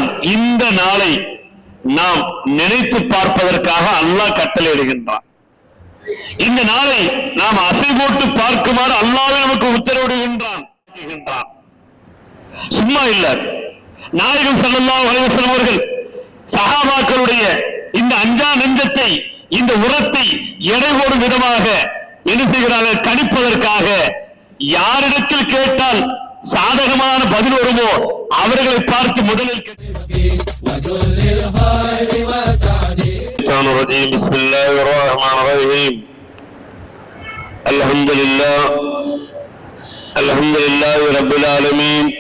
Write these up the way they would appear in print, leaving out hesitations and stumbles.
எனவேதான் இந்த நாளை நாம் நினைத்து பார்ப்பதற்காக அல்லாஹ் கட்டளையிடுகின்றான். இந்த நாளை நாம் அசை போட்டு பார்க்குமாறு அல்லாஹ்வே நமக்கு உத்தரவிடுகின்றான். சும்மா இல்ல, நாயகம் ஸல்லல்லாஹு அலைஹி வஸல்லம் அவர்கள் சஹாபாக்களுடைய இந்த அஞ்சா நெஞ்சத்தை, இந்த உரத்தை எடை போடும் விதமாக என்ன செய்கிறார்கள்? கணிப்பதற்காக யாரிடத்தில் கேட்டால் சாதகமான பதில் வருமோ அவர்களை பார்த்து முதலில் அல்ஹம்துலில்லாஹி ரப்பில் ஆலமீன்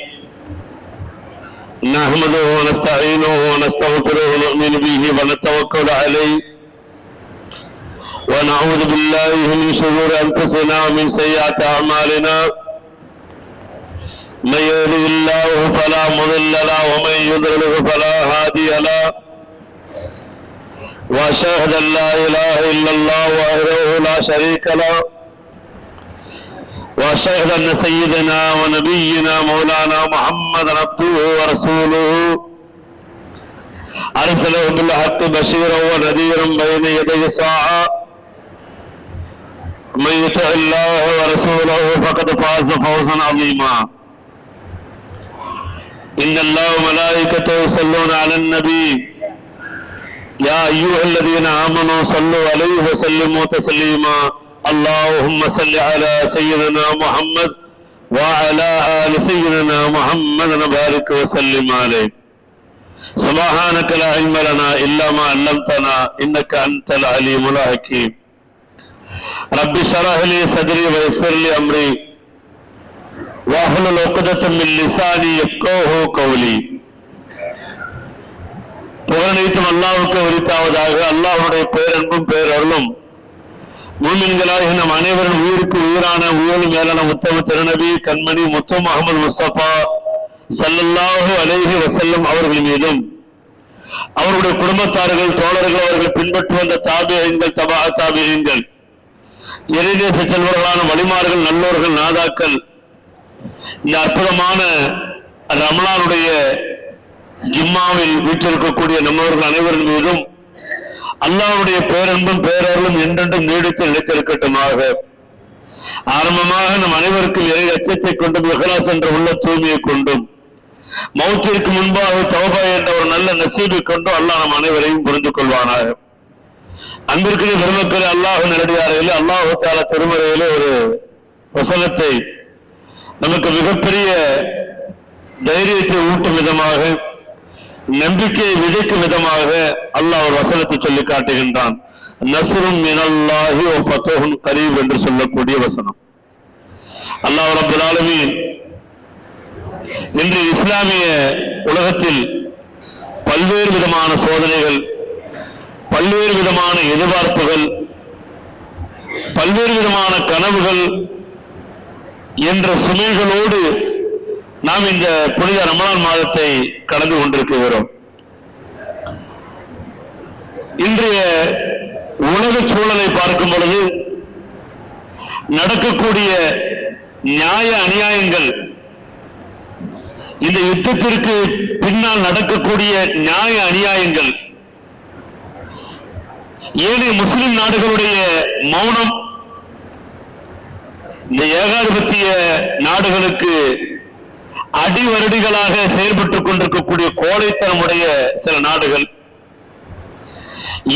نحمده ونستعينه ونستغفره ونؤمن به ونتوكل عليه ونعوذ بالله من شرور انفسنا ومن سيئات اعمالنا من يهده الله فلا مضل له ومن يضلل فلا هادي له واشهد ان لا اله الا الله وحده لا شريك له واشهد ان سيدنا ونبينا مولانا محمد عبده ورسوله ارسله بالحق بشيرا ونذيرا بين يدي الساعه من يطع الله ورسوله فقد فاز فوزا عظيما ان الله وملائكته يصلون على النبي يا ايها الذين امنوا صلوا عليه وسلموا تسليما اللهم صل على سيدنا محمد وعلى آل سيدنا محمد وبارك وسلم عليه سبحانك لا علم لنا إلا ما علمتنا إنك أنت العليم الحكيم رب اشرح لي صدري ويسر لي أمري واحلل عقدة من لساني يفقهوا قولي. புகழனைத்தும் அல்லாஹ்வுக்கு உரித்தாவதாக. அல்லாஹ்வுடைய பேரன்பும் பேரருளும் மூமின்களாகிய நம் அனைவரின் உயிருக்கு உயிரான உயிரின் மேலான உத்தம திருநபி கண்மணி முத்து முஹம்மது முஸ்தபா ஸல்லல்லாஹு அலைஹி வஸல்லம் அவர்கள் மீதும் அவருடைய குடும்பத்தார்கள், தோழர்கள், அவர்கள் பின்பற்றி வந்த தாபிஈன்கள், தபா தாபிஈன்கள், இறைநேச செல்வர்களான வலிமார்கள், நல்லோர்கள், நாதாக்கள், இந்த அற்புதமான ரமலானுடைய ஜும்மாவில் வீற்றிருக்கக்கூடிய நம்மவர்கள் அனைவரின் மீதும் அல்லாஹ்வுடைய பேரன்பும் பேரருளும் என்றென்றும் நீடித்து நிலைத்திருக்கட்டுமாக. ஆரம்பமாக நம் அனைவருக்கும் இறை அச்சத்தை கொண்டும், இஹ்லாஸ் என்ற உள்ள தூய்மையை கொண்டும், மௌத்திற்கு முன்பாக தௌபா என்ற ஒரு நல்ல நசீபை கொண்டும் அல்லாஹ் நம் அனைவரையும் புரிந்து கொள்வானாக. அன்பிற்குரிய பெருமக்களே, அல்லாஹ் நேரடியாரையிலே அல்லாஹ் தஆலா திருமறையிலே ஒரு வசனத்தை நமக்கு மிகப்பெரிய தைரியத்தை ஊட்டும் விதமாக, நம்பிக்கையை விதைக்கும் விதமாக அல்லாஹ் ஒரு வசனத்தை சொல்லி காட்டுகின்றான். நஸ்ரும் மினல்லாஹி வ ஃபத்ஹுன் கரீப் என்று சொல்லக்கூடிய வசனம். அல்லாஹ் ரப்பல் ஆலமீன் இன்று இஸ்லாமிய உலகத்தில் பல்வேறு விதமான சோதனைகள், பல்வேறு விதமான எதிர்பார்ப்புகள், பல்வேறு விதமான கனவுகள் என்ற சுமைகளோடு நாம் இந்த புனித ரமலான் மாதத்தை கடந்து கொண்டிருக்கிறோம். இன்றைய உலக சூழலை பார்க்கும் பொழுது நடக்கக்கூடிய நியாய அநியாயங்கள், இந்த யுத்தத்திற்கு பின்னால் நடக்கக்கூடிய நியாய அநியாயங்கள், ஏனைய முஸ்லிம் நாடுகளுடைய மௌனம், இந்த ஏகாதிபத்திய நாடுகளுக்கு அடிவருடிகளாக செயல்பட்டுக் கொண்டிருக்கக்கூடிய கோழைத்தனமுடைய சில நாடுகள்,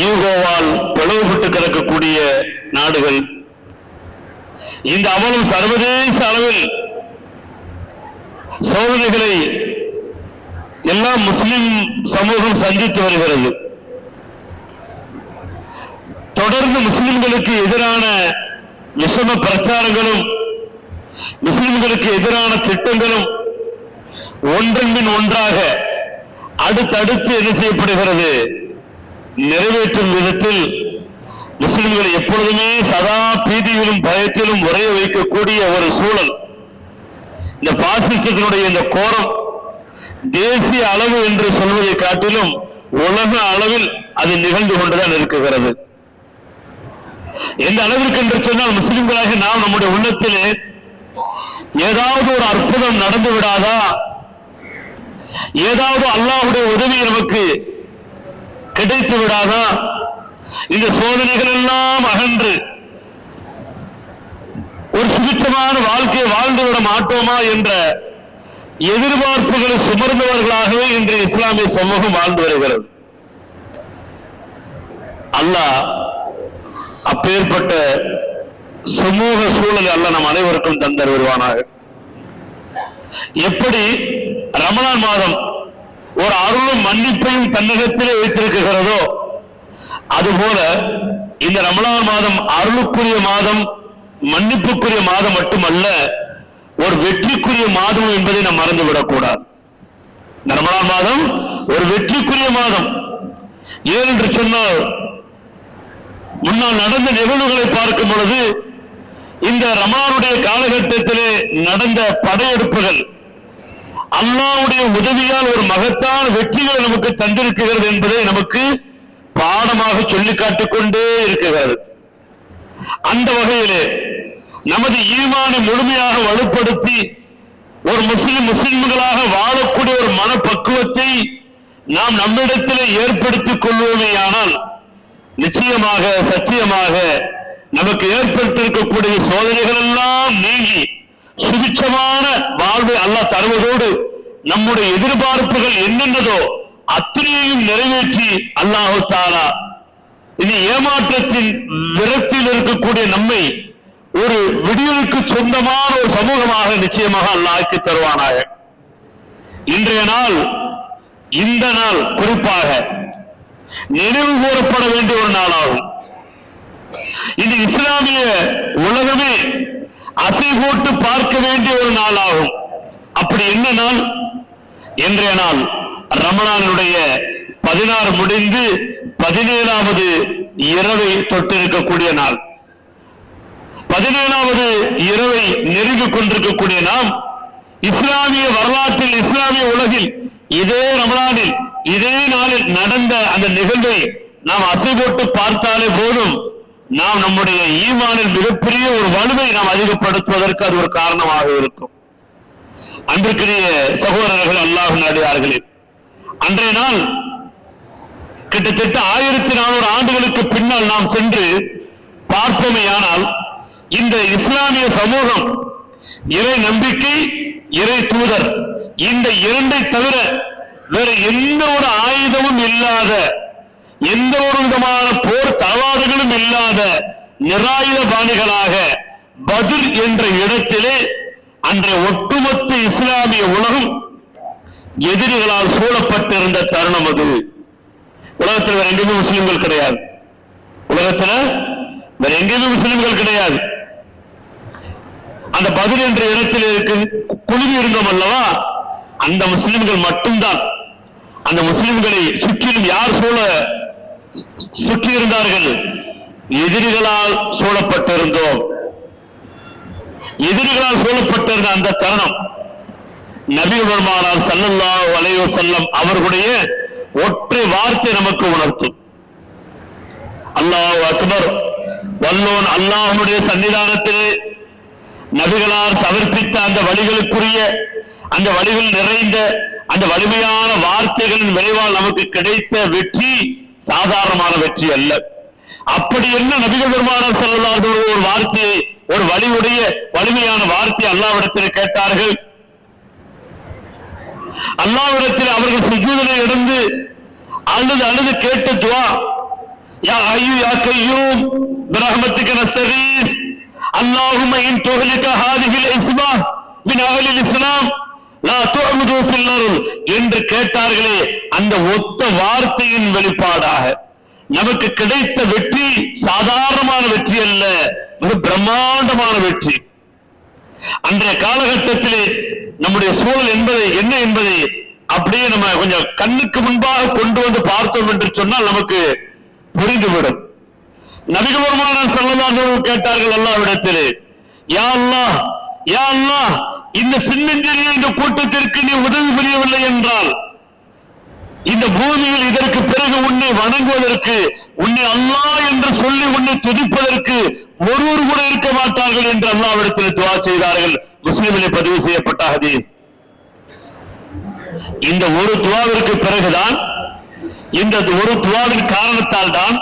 ஈகோவால் பிளவுபட்டு கிடக்கக்கூடிய நாடுகள், இந்த அவலம் சர்வதேச அளவில் சோதனைகளை எல்லாம் முஸ்லிம் சமூகம் சந்தித்து வருகிறது. தொடர்ந்து முஸ்லிம்களுக்கு எதிரான விஷம பிரச்சாரங்களும், முஸ்லிம்களுக்கு எதிரான திட்டங்களும் ஒன்றன் பின் ஒன்றாக அடுத்தடுத்து என்ன செய்யப்படுகிறது? நிறைவேற்றும் விதத்தில் முஸ்லிம்களை எப்பொழுதுமே சதா பீதியிலும் பயத்திலும் உறைய வைக்கக்கூடிய ஒரு சூழல். இந்த பாசிசத்தினுடைய இந்த கோரம் தேசிய அளவு என்று சொல்வதை காட்டிலும் உலக அளவில் அது நிகழ்ந்து கொண்டுதான் இருக்குகிறது. எந்த அளவிற்கு என்று சொன்னால், முஸ்லிம்களாக நாம் நம்முடைய உள்ளத்திலே ஏதாவது ஒரு அற்புதம் நடந்து விடாதா, ஏதாவது அல்லாஹ்வுடைய உதவி நமக்கு கிடைத்து விடாதா? இந்த சோதனைகள் எல்லாம் அகன்று ஒரு சுபிட்சமான வாழ்க்கையை வாழ்ந்துவிட மாட்டோமா என்ற எதிர்பார்ப்புகளை சுமர்ந்தவர்களாகவே இன்று இஸ்லாமிய சமூகம் வாழ்ந்து வருகிறது. அல்லாஹ் அப்பேற்பட்ட சமூக சூழலை அல்லாஹ் நம் அனைவருக்கும் தந்தர் வருவானாக. எப்படி ரமலான் மாதம் ஒரு அருளும் மன்னிப்பையும் தன்னகத்திலே வைத்திருக்கிறதோ, அதுபோல இந்த ரமலான் மாதம் அருளுக்குரிய மாதம், மன்னிப்புக்குரிய மாதம் மட்டுமல்ல, ஒரு வெற்றிக்குரிய மாதம் என்பதை நாம் மறந்துவிடக்கூடாது. இந்த ரமலான் மாதம் ஒரு வெற்றிக்குரிய மாதம். ஏனென்று சொன்னால், முன்னால் நடந்த நிகழ்வுகளை பார்க்கும் பொழுது இந்த ரமலானுடைய காலகட்டத்திலே நடந்த படையெடுப்புகள் அல்லாஹ்வுடைய உதவியால் ஒரு மகத்தான வெற்றிகளை நமக்கு தந்திருக்கிறது என்பதை நமக்கு பாடமாக சொல்லிக் காட்டிக் கொண்டே இருக்கிறது. அந்த வகையிலே நமது ஈமானை முழுமையாக வலுப்படுத்தி ஒரு முஸ்லிம்களாக வாழக்கூடிய ஒரு மனப்பக்குவத்தை நாம் நம்மிடத்திலே ஏற்படுத்திக் கொள்வோமேயானால் நிச்சயமாக சத்தியமாக நமக்கு ஏற்பட்டிருக்கக்கூடிய சோதனைகள் எல்லாம் நீங்கி சுபிட்சமான வாழ்வை அல்லாஹ் தருவதோடு நம்முடைய எதிர்பார்ப்புகள் என்னென்னதோ அத்தனையையும் நிறைவேற்றி அல்லாஹு தஆலா இனி ஏமாற்றத்தின் விரக்தியில் இருக்கக்கூடிய நம்மை ஒரு விடியலுக்கு சொந்தமான ஒரு சமூகமாக நிச்சயமாக அல்லாஹ் ஆக்கி தருவானாக. இன்றைய நாள், இந்த நாள் குறிப்பாக நினைவு கூறப்பட வேண்டிய ஒரு நாளாகும். இது இஸ்லாமிய உலகமே அசை போட்டு பார்க்க வேண்டிய ஒரு நாளாகும். அப்படி என்ன நாள்? இன்றைய நாள் ரமலானுடைய 16 முடிந்து 17வது இரவை தொட்டிருக்கக்கூடிய நாள். 17வது இரவை நெருங்கிக் கொண்டிருக்கக்கூடிய நாம் இஸ்லாமிய வரலாற்றில், இஸ்லாமிய உலகில் இதே ரமலானில், இதே நாளில் நடந்த அந்த நிகழ்வை நாம் அசை போட்டு பார்த்தாலே போதும், நாம் நம்முடைய ஈமானில் மிகப்பெரிய ஒரு வலுவை நாம் அதிகப்படுத்துவதற்கு அது ஒரு காரணமாக இருக்கும். அன்பிற்குரிய சகோதரர்கள், அல்லாஹ்வின் அடியார்களே, அன்றைய நாள் கிட்டத்தட்ட 1400 ஆண்டுகளுக்கு பின்னால் நாம் சென்று பார்ப்போமேயானால் இந்த இஸ்லாமிய சமூகம் இறை நம்பிக்கை, இறை தூதர், இந்த இரண்டை தவிர வேற எந்த ஒரு ஆயுதமும் இல்லாத, எந்த ஒரு விதமான போர் தளவாடுகளும் இல்லாத நிராயுத பாணிகளாக பத்ர் என்ற இடத்திலே அன்றைய ஒட்டுமொத்த இஸ்லாமிய உலகம் எதிரிகளால் சூழப்பட்டிருந்த தருணம் அது. உலகத்தில் வேற எங்கேயுமே முஸ்லிம்கள் கிடையாது. உலகத்தில் வேற எங்கேயுமே முஸ்லிம்கள் கிடையாது. அந்த பத்ர் என்ற இடத்தில் குழுவி இருந்தோம் அல்லவா, அந்த முஸ்லிம்கள் மட்டும்தான். அந்த முஸ்லிம்களை சுற்றிலும் யார் சுற்றி இருந்தார்கள்? எதிரிகளால் சூழப்பட்டிருந்தோம். எதிரிகளால் சூழப்பட்டிருந்த அந்த தருணம் நபி பெருமானார் ஸல்லல்லாஹு அலைஹி வஸல்லம் அவர்களுடைய ஒற்றை வார்த்தை நமக்கு உணர்த்தும். அல்லாஹு அக்பர். வல்லோன் அல்லாஹ்வுடைய சன்னிதானத்திலே நபிகளார் சமர்ப்பித்த அந்த வழிகளுக்குரிய, அந்த வழிகள் நிறைந்த அந்த வலிமையான வார்த்தைகளின் விளைவால் நமக்கு கிடைத்த வெற்றி சாதாரணமான வெற்றி அல்ல. அப்படி என்ன நபிகள் பெருமானார் ஸல்லல்லாஹு அலைஹி வஸல்லம் ஒரு வார்த்தையை, ஒரு வலிவுடைய வலிமையான வார்த்தை அல்லாஹ்விடத்தில் கேட்டார்கள். அல்லாஹ்விடத்தில் அவர்கள் சுஜூதிலே இருந்து அழுது கேட்ட துஆ, யா ஹய்யு யா கய்யூம் பிரஹ்மத்திக நஸ்தகீஸ் அல்லாஹும்ம இன் துஹ்லிக ஹாதிஹில் இஸ்மா மின் அஹ்லில் இஸ்லாம் லா துஅமுது ஃபில் அர்ள் என்று கேட்டார்களே, அந்த ஒத்த வார்த்தையின் வெளிப்பாடாக நமக்கு கிடைத்த வெற்றி சாதாரணமான வெற்றி அல்ல, மிக பிரம்மாண்டமான வெற்றி. அன்றைய காலகட்டத்திலே நம்முடைய சூழல் என்ன என்பதை அப்படியே நம்ம கொஞ்சம் கண்ணுக்கு முன்பாக கொண்டு வந்து பார்த்தோம் என்று சொன்னால் நமக்கு புரிந்துவிடும். நபிகள் பெருமானார் ஸல்லல்லாஹு அலைஹி வஸல்லம் கேட்டார்கள் அல்லாஹ்விடத்திலே, யா அல்லாஹ், யா அல்லாஹ், இந்த சின்னஞ்சிறிய இந்த கூட்டத்திற்கு நீ உதவி புரியவில்லை என்றால் இந்த பூமியில் இதற்கு பிறகு உன்னை வணங்குவதற்கு, உன்னை அல்லாஹ் என்று சொல்லி உன்னை துதிப்பதற்கு ஒருவர் கூட இருக்க மாட்டார்கள் என்று அல்லாஹ்விடத்தில் துஆ செய்தார்கள். முஸ்லிமிலே பதிவு செய்யப்பட்ட ஹதீஸ். இந்த ஒரு துவாவிற்கு பிறகுதான், இந்த ஒரு துவாவின் காரணத்தால் தான்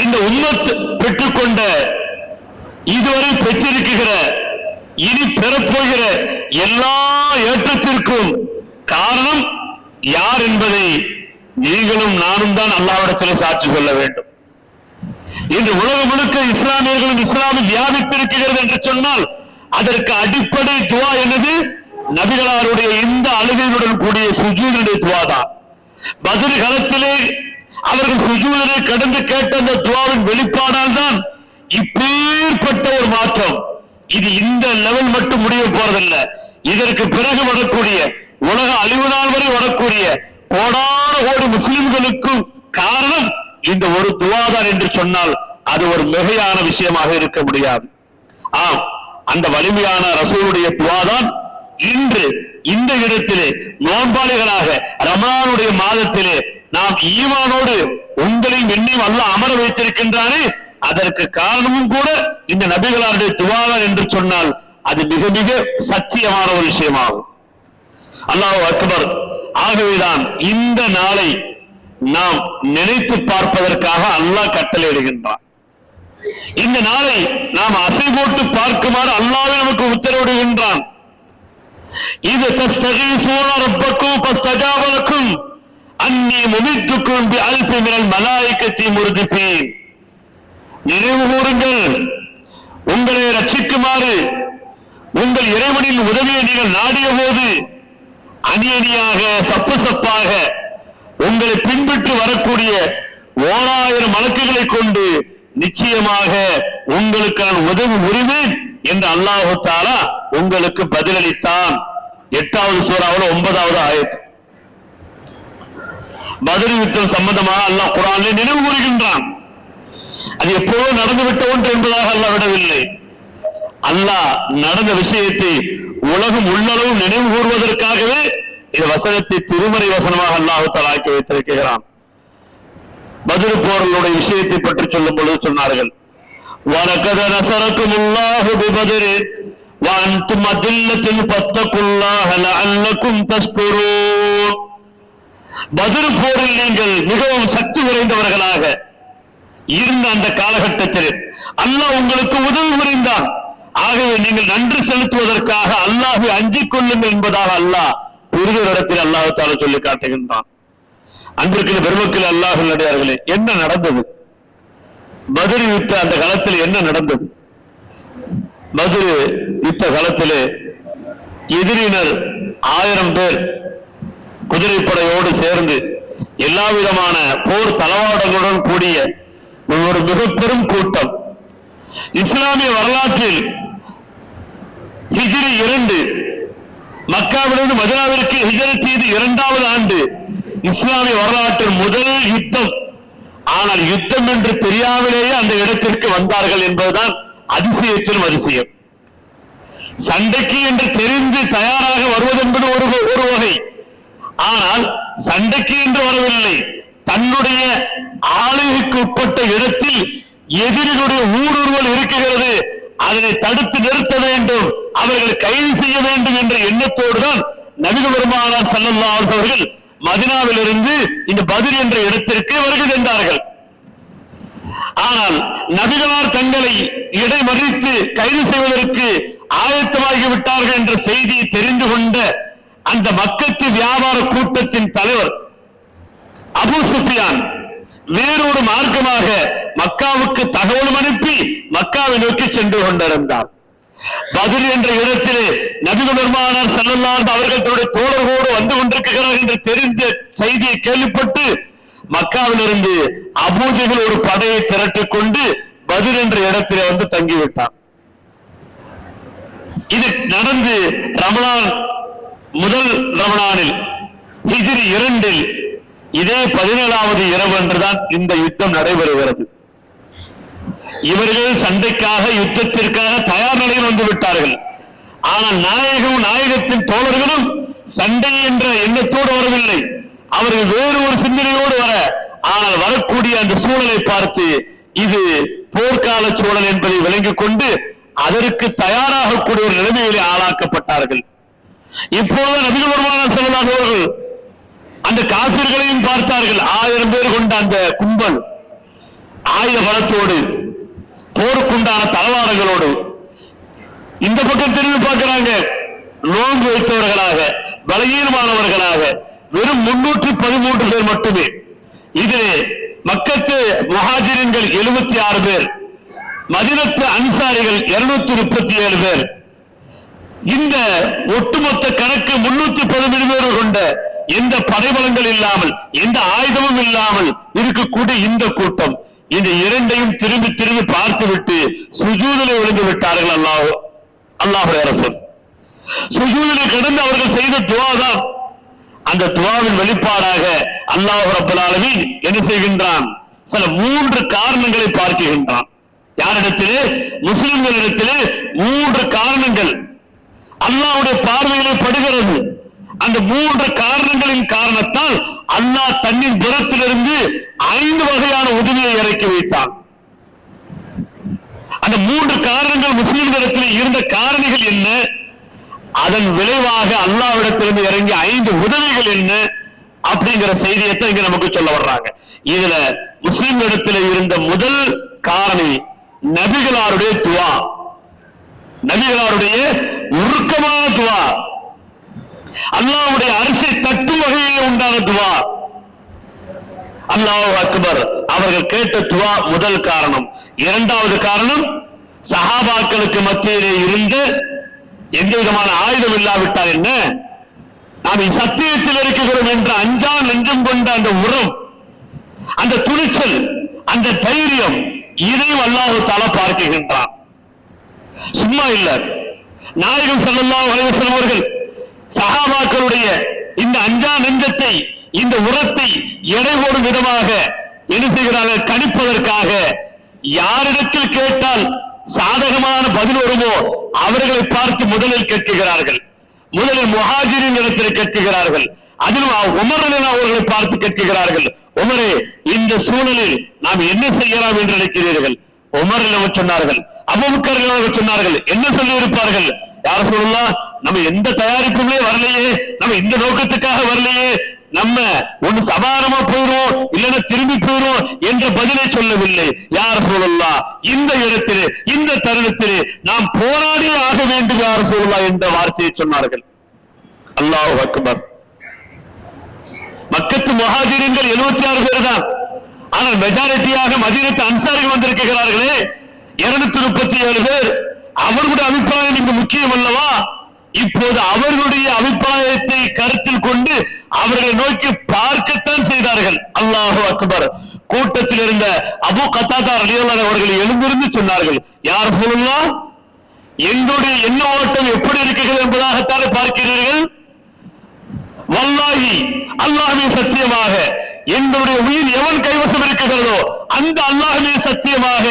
இந்த உம்மத் பெற்றுக்கொண்ட, இதுவரை பெற்றிருக்கிற, இனி பெறப்போகிற எல்லா ஏற்றத்திற்கும் காரணம் யார் என்பதை நீங்களும் நானும் தான் அல்லாஹ்விடத்தில் சாட்சி சொல்ல வேண்டும். இன்று உலகம் முழுக்க இஸ்லாமியர்களும் இஸ்லாமில் வியாபித்திருக்கிறது என்று சொன்னால் அதற்கு அடிப்படை துவா என்னது? நபிகளாருடைய இந்த அழுகையுடன் கூடிய சுஜூதுடைய துவா தான். பத்ர் களத்திலே அவர்கள் சுஜூதிலே கடந்து கேட்ட அந்த துவாவின் வெளிப்பாடால் தான் இப்பேற்பட்ட ஒரு மாற்றம். இது இந்த லெவல் மட்டும் முடிய போறதில்லை. இதற்கு பிறகு வரக்கூடிய, உலக அழிவு நாள் வரை வரக்கூடிய கோடான கோடி முஸ்லிம்களுக்கும் காரணம் இந்த ஒரு துவாதான் என்று சொன்னால் அது ஒரு மிகையான விஷயமாக இருக்க முடியாது. ஆம், அந்த வலிமையான ரசூலுடைய துவாதான் இன்று இந்த இடத்திலே நோன்பாளிகளாக ரமலானுடைய மாதத்திலே நாம் ஈமானோடு உங்களையும் என்னையும் அல்லாஹ் அமர வைத்திருக்கின்றானே, அதற்கு காரணமும் கூட இந்த நபிகளாருடைய துவாதான் என்று சொன்னால் அது மிக மிக சத்தியமான ஒரு விஷயமாகும். அல்லாஹ் அக்பர். ஆகவேதான் இந்த நாளை நாம் நினைத்து பார்ப்பதற்காக அல்லாஹ் கட்டளையிடுகின்றான். இந்த நாளை நாம் அசை போட்டு பார்க்குமாறு அல்லாஹ்வே நமக்கு உத்தரவிடுகின்றான். இது தஸ்தகீஸூன ரப்பக்கும் ஃபஸ்தஜாப லக்கும் அன்னி முமித்துக்கும் பிஅல்ஃபி மினல் மலாயிகத்தி முர்திஃபீன். நினைவு கூறுங்கள், உங்களை ரட்சிக்குமாறு உங்கள் இறைவனின் உதவியை நீங்கள் நாடிய போது அணி அணியாக சப்பு சப்பாக உங்களை பின்பற்றி வரக்கூடிய 1000 மலக்குகளை கொண்டு நிச்சயமாக உங்களுக்கு நான் உதவி புரிவேன் என்று அல்லாஹ் தஆலா உங்களுக்கு பதிலளித்தான். 8வது சூராவில் 9வது ஆயத். பத்ர் யுத்தம் சம்பந்தமாக அல்லாஹ் குர்ஆனிலே நினைவு கூறுகின்றான். அது எப்போதோ நடந்துவிட்ட ஒன்று என்பதாக அல்லாஹ் விடவில்லை. அல்லாஹ் நடந்த விஷயத்தை உலகம் உள்ளளவு நினைவு கூறுவதற்காகவே இந்த வசனத்தை திருமறை வசனமாக அல்லாஹ் தஆலா ஆக்கி வைத்திருக்கிறான். பத்ர் போர்களுடைய விஷயத்தை பற்றி சொல்லும் பொழுது சொன்னார்கள், وَلَقَدْ نَصَرَكُمُ اللَّهُ بِبَدْرٍ وَأَنْتُمْ أَذِلَّةٌ فَاتَّقُوا اللَّهَ لَعَلَّكُمْ تَشْكُرُونَ. பத்ர் போரில் நீங்கள் மிகவும் சக்தி குறைந்தவர்களாக இருந்த அந்த காலகட்டத்தில் அல்லாஹ் உங்களுக்கு உதவி புரிந்தான். ஆகவே நீங்கள் நன்றி செலுத்துவதற்காக அல்லாஹ்வை அஞ்சிக் கொள்ளுங்கள் என்பதாக அல்லாஹ் ஒரு இடத்தில் அல்லாஹ் தஆலா சொல்லி காட்டுகின்றான். அன்றைக்கு பெருமக்கள் அல்லாஹ் நல்லடியார்களே, என்ன நடந்தது? பத்ர் யுத்த அந்த காலத்தில் என்ன நடந்தது? பத்ர் யுத்த காலத்திலே எதிரினர் 1000 பேர் குதிரைப்படையோடு சேர்ந்து எல்லா விதமான போர் தளவாடங்களுடன் கூடிய ஒரு மிக பெரும் கூட்டம். இஸ்லாமிய வரலாற்றில் ஹிஜ்ரி 2 மக்காவிலிருந்து மதீனாவிற்கு ஹிஜ்ரத் செய்து 2வது ஆண்டு இஸ்லாமிய வரலாற்றில் முதல் யுத்தம். ஆனால் யுத்தம் என்று தெரியாமலேயே அந்த இடத்திற்கு வந்தார்கள் என்பதுதான் அதிசயத்திலும் அதிசயம். சண்டைக்கு என்று தெரிந்து தயாராக வருவது என்பது ஒரு வகை. ஆனால் சண்டைக்கு என்று வரவில்லை, தன்னுடைய ஆளுகைக்கு உட்பட்ட இடத்தில் எதிரிகளுடைய ஊடுருவல் இருக்கிறது, அதனை தடுத்து நிறுத்த வேண்டும், அவர்கள் கைது செய்ய வேண்டும் என்ற எண்ணத்தோடு தான் நபிகள் பெருமானார் ஸல்லல்லாஹு அலைஹி அவர்கள் மதீனாவிலிருந்து இந்த பத்ர் என்ற இடத்திற்கு வருகை தந்தார்கள். ஆனால் நபிகளார் தங்களை இடைமறித்து கைது செய்வதற்கு ஆயத்தமாகி விட்டார்கள் என்ற செய்தியை தெரிந்து கொண்ட அந்த மக்கத்து வியாபார கூட்டத்தின் தலைவர் அபூ சுஃபியான் வேறொரு மார்க்கமாக மக்காவுக்கு தகவலும் அனுப்பி மக்காவை நோக்கி சென்று கொண்டிருந்தார். பத்ர் என்ற இடத்திலே நபிகள் பெருமானார் ஸல்லல்லாஹு அலைஹி அவர்கள் தன்னுடைய தோழர்களோடு வந்து கொண்டிருக்கிறார்கள் என்று தெரிந்த செய்தியை கேள்விப்பட்டு மக்காவிலிருந்து அபூ ஜஹல் ஒரு படையை திரட்டிக் கொண்டு பத்ர் என்ற இடத்திலே வந்து தங்கிவிட்டார். இது நடந்து ரமலான் முதல் ரமலானில் ஹிஜ்ரி 2 இதே 17வது இரவு அன்றுதான் இந்த யுத்தம் நடைபெறுகிறது. இவர்கள் சண்டைக்காக யுத்தத்திற்காக தயார் நிலையில் வந்து விட்டார்கள். ஆனால் நாயகத்தின் தோழர்களும் சண்டை என்ற எண்ணத்தோடு வரவில்லை, அவர்கள் வேறு ஒரு சிந்தனையோடு வர. ஆனால் வரக்கூடிய அந்த சூழலை பார்த்து இது போர்க்கால சூழல் என்பதை விளங்கிக் கொண்டு அதற்கு தயாராகக்கூடிய ஒரு நிலைமையிலே ஆளாக்கப்பட்டார்கள். இப்போது நபிகள் பெருமானார் ஸல்லல்லாஹு அலைஹி வஸல்லம் அந்த காபிர்களையும் பார்த்தார்கள். 1000 பேர் கொண்ட அந்த கும்பல் ஆயுத பலத்தோடு போருக்குண்டான தளவாடங்களோடு இந்த பக்கம் திரும்பி பார்க்கிறாங்க. நோன்பு வைத்தவர்களாக பலகீனமானவர்களாக வெறும் 313 பேர் மட்டுமே. இதிலே மக்கத்து முஹாஜிரின்கள் 76 பேர், மதீனத்து அன்சாரிகள் 237 பேர். இந்த ஒட்டுமொத்த கணக்கு 313 பேர் கொண்ட எந்த படைபலங்கள் இல்லாமல் எந்த ஆயுதமும் இல்லாமல் இருக்கக்கூடிய இந்த கூட்டம் இந்த இரண்டையும் திரும்பி திரும்பி பார்த்துவிட்டு சுஜூதிலே விழுந்து விட்டார்கள். அல்லாஹ்வுடைய ரசூல் சுஜூதிலே கிடந்து அவர்கள் செய்த துஆ தான். அந்த துஆவின் வெளிப்பாடாக அல்லாஹ் ரப்பல் ஆலமீன் என்ன செய்கின்றான்? சில 3 காரணங்களை பார்க்கின்றான். யாரிடத்திலே? முஸ்லிம்களிடத்திலே 3 காரணங்கள் அல்லாஹ்வுடைய பார்வையிலே படுகிறது. அந்த 3 காரணங்களின் காரணத்தால் அல்லாஹ் தன்னின் புறத்திலிருந்து 5 வகையான உதவியை இறக்கி வைத்தான். அந்த 3 காரணங்கள் முஸ்லிம்களிடத்தில் இருந்த காரணிகள் என்ன, அதன் விளைவாக அல்லாஹ்விடத்திலிருந்து இறங்கிய 5 உதவிகள் என்ன அப்படிங்கிற செய்தியத்தை இங்க நமக்கு சொல்ல வர்றாங்க. இதுல முஸ்லிம்களிடத்தில் இருந்த முதல் காரணி நபிகளாருடைய துஆ, நபிகளாருடைய உருக்கமான துஆ, அல்லாஹ்வுடைய அரிசை தட்டும் வகையிலே உண்டான துஆ. அல்லாஹு அக்பர் அவர்கள் கேட்ட துஆ முதல் காரணம். இரண்டாவது காரணம், சஹாபாக்களுக்கு மத்தியிலே இருந்து எந்த விதமான ஆயுதம் இல்லாவிட்டால் என்ன, நாம் சத்தியத்தில் இருக்கிறோம் என்ற அஞ்சா நெஞ்சம் கொண்ட அந்த உரம், அந்த துணிச்சல், அந்த தைரியம், இதையும் அல்லாஹ் தஆலா பார்க்கின்றான். சும்மா இல்ல, நாயகம் ஸல்லல்லாஹு அலைஹி வஸல்லம் அவர்கள் சஹாபாக்களுடைய இந்த அஞ்சா நெஞ்சத்தை, இந்த உரத்தை எடை போடும் விதமாக என்ன செய்கிறார்கள்? கணிப்பதற்காக யாரிடத்தில் கேட்டால் சாதகமான பதில் வருமோ அவர்களை பார்த்து முதலில் கேட்கிறார்கள். முதலில் முஹாஜிரின் இடத்தில் கேட்கிறார்கள். அதிலும் உமர் ரலியல்லாஹு அவர்களை பார்த்து கேட்கிறார்கள், உமரே, இந்த சூழலில் நாம் என்ன செய்யலாம் என்று நினைக்கிறீர்கள்? உமர் ரலியல்லாஹு சொன்னார்கள். அபூபக்கர் ரலியல்லாஹு சொன்னார்கள். என்ன சொல்லி இருப்பார்கள்? யா ரசூலுல்லாஹ், நம்ம எந்த தயாரிப்புமே வரலையே, நம்ம இந்த நோக்கத்துக்காக வரலையே, நம்ம ஒன்னு சமாதானமா போயிடும் இல்லைன்னா திரும்பி போயிடும் என்ற பதிலை சொல்லவில்லை. யா ரசூலுல்லாஹ், இந்த இடத்திலே இந்த தருணத்திலே நாம் போராடி ஆக வேண்டும் யா ரசூலுல்லாஹ் என்ற வார்த்தையை சொன்னார்கள். அல்லாஹு அக்பர். மக்கத்து முஹாஜிரின்கள் 76 பேர் தான். ஆனால் மெஜாரிட்டியாக மதீனத்து அன்சாரிகள் வந்திருக்கிறார்களே 237 பேர். அவர்களுடைய அபிப்பிராயம் இங்கு முக்கியம் அல்லவா? இப்போது அவர்களுடைய அபிப்பிராயத்தை கருத்தில் கொண்டு அவர்களை நோக்கி பார்க்கத்தான் செய்தார்கள். அல்லாஹு அக்பர். கூட்டத்தில் இருந்த அபூ கத்தாதா ரலியல்லாஹு அவர்கள் எழுந்திருந்து சொன்னார்கள், யா ரசூலுல்லாஹ், எங்களுடைய எண்ண ஓட்டம் எப்படி இருக்கிறது என்பதாகத்தான் பார்க்கிறீர்கள். வல்லாஹி, அல்லாஹ்வே சத்தியமாக, எங்களுடைய உயிர் எவன் கைவசம் இருக்கிறதோ அந்த அல்லாஹ்வே சத்தியமாக,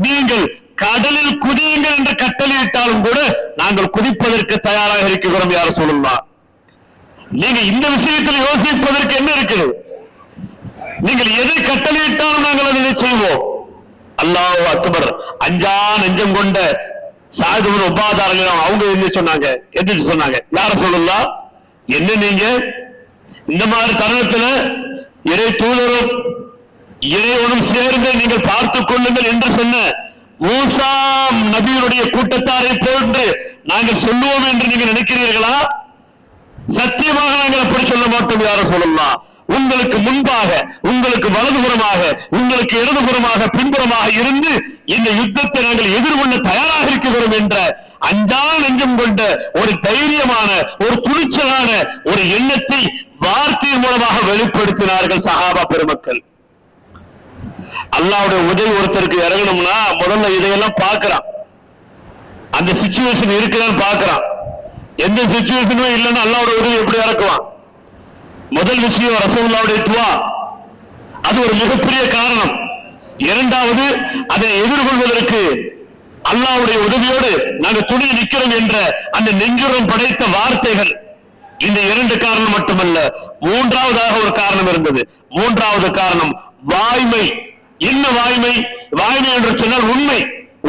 நீங்கள் கடலில் குதியுங்கள் என்று கட்டளையிட்டாலும் கூட நாங்கள் குதிப்பதற்கு தயாராக இருக்கிறோம் யா ரசூலுல்லாஹ். நீங்க இந்த விஷயத்தில் யோசிப்பதற்கு என்ன இருக்கிறது? நீங்கள் எதை கட்டளையிட்டாலும் நாங்கள் அதை செய்வோம். அல்லாஹு அக்பர். அஞ்சா நெஞ்சம் கொண்ட சஅத் இப்னு உபாதா ரலியல்லாஹு அவங்க என்ன சொன்னாங்க? எதிர்த்து சொன்னாங்க, யா ரசூலுல்லாஹ், என்ன நீங்க இந்த மாதிரி தருணத்துல இறை தூதரும் இறைவனும் சேர்ந்து நீங்கள் பார்த்துக் கொள்ளுங்கள் என்று சொன்ன மூசா நபியுடைய கூட்டத்தாரை போன்று நாங்கள் சொல்லுவோம் என்று நீங்கள் நினைக்கிறீர்களா? சத்தியமாக நாங்கள் அப்படி சொல்ல மாட்டோம் யா ரசூலுல்லாஹ். உங்களுக்கு முன்பாக, உங்களுக்கு வலதுபுறமாக, உங்களுக்கு இடதுபுறமாக, பின்புறமாக இருந்து இந்த யுத்தத்தை நாங்கள் எதிர்கொள்ள தயாராக இருக்கிறோம் என்ற அஞ்சா நெஞ்சம் கொண்ட ஒரு தைரியமான, ஒரு துணிச்சலான ஒரு எண்ணத்தை வார்த்தையின் மூலமாக வெளிப்படுத்தினார்கள் சஹாபா பெருமக்கள். அல்லாஹ்வுடைய உதவி ஒருத்தருக்கு இறங்கணும்னா முதல்ல இதையெல்லாம் பார்க்கிறான். அந்த சிச்சுவேஷன் இருக்குதான்னு பார்க்கிறான். எந்த சிச்சுவேஷனும் இல்லைன்னா அல்லாஹ்வுடைய உதவி எப்படி இறக்குவான்? முதல் விஷயம் ரசூலுல்லாஹ்வுடைய துஆ, அது ஒரு மிகப்பெரிய காரணம். இரண்டாவது, அதை எதிர்கொள்வதற்கு அல்லாஹ்வுடைய உதவியோடு நாங்கள் துணி நிற்கிறோம் என்ற அந்த நெஞ்சுரம் படைத்த வார்த்தைகள். இந்த 2 காரணம் மட்டுமல்ல, மூன்றாவதாக ஒரு காரணம் இருந்தது. மூன்றாவது காரணம் வாய்மை. என்ன வாய்மை? வாய்மை என்று சொன்னால் உண்மை,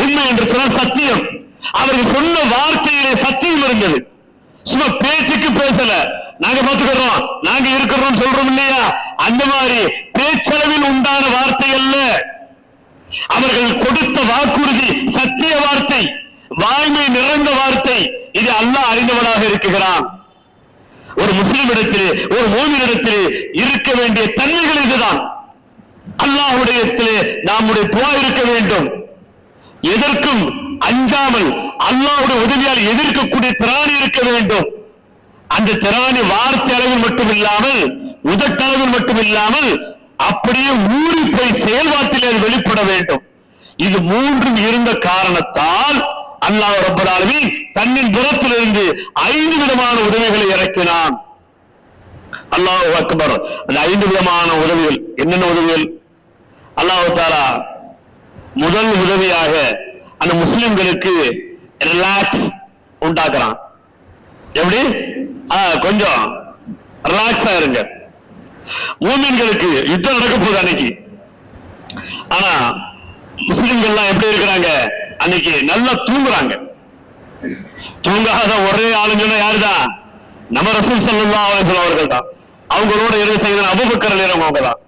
உண்மை என்று சொன்னால் சத்தியம். அவர்கள் சொன்ன வார்த்தையிலே சத்தியம் இருந்தது. சும்மா பேச்சுக்கு பேசல, நாங்க பார்த்துக்கிறோம், நாங்க இருக்கிறோம் சொல்றோம் இல்லையா, அந்த மாதிரி பேச்சளவில் உண்டான வார்த்தை அல்ல. அவர்கள் கொடுத்த வாக்குறுதி சத்திய வார்த்தை, வாய்மை நிறைந்த வார்த்தை. இது அல்லாஹ் அறிந்தவனாக இருக்கிறான். ஒரு முஸ்லிமிடத்திலே, ஒரு மூமினிடத்திலே இருக்க வேண்டிய தன்மைகள் இதுதான். அல்லாஹ்வுடையத்திலே நம்முடைய துஆ இருக்க வேண்டும். எதற்கும் அஞ்சாமல் அல்லாஹ்வுடைய உதவியால் எதிர்க்கக்கூடிய திராணி இருக்க வேண்டும். அந்த திராணி வார்த்தை அளவில் மட்டும் இல்லாமல், உதட்டளவில் மட்டும் இல்லாமல், அப்படியே ஊறி போய் செயல்பாட்டில் அது வெளிப்பட வேண்டும். இது மூன்றும் இருந்த காரணத்தால் அல்லாஹ் ரப்பல் ஆலமீன் தன்னின் புறத்திலிருந்து 5 விதமான உதவிகளை இறக்கினான். அல்லாஹ் அக்பர். அந்த 5 விதமான உதவிகள் என்னென்ன உதவிகள்? அல்லாஹ் தஆலா முதல் உதவியாக அந்த முஸ்லிம்களுக்கு ரிலாக்ஸ் உண்டாக்குறான். எப்படி? கொஞ்சம் ரிலாக்ஸா இருங்க. மூமின்களுக்கு யுத்தம் நடக்க போகுது அன்னைக்கு. ஆனா முஸ்லிம்கள்லாம் எப்படி இருக்கிறாங்க? அன்னைக்கு நல்லா தூங்குறாங்க. தூங்காத ஒரே ஆளுங்கன்னா யாருதான்? நம்ம ரசூல் ஸல்லல்லாஹு அலைஹி வஸல்லம் அவர்கள் தான். அவங்களோட இருந்து செய்த அபூபக்கர் ரலியல்லாஹு அன்ஹு தான்.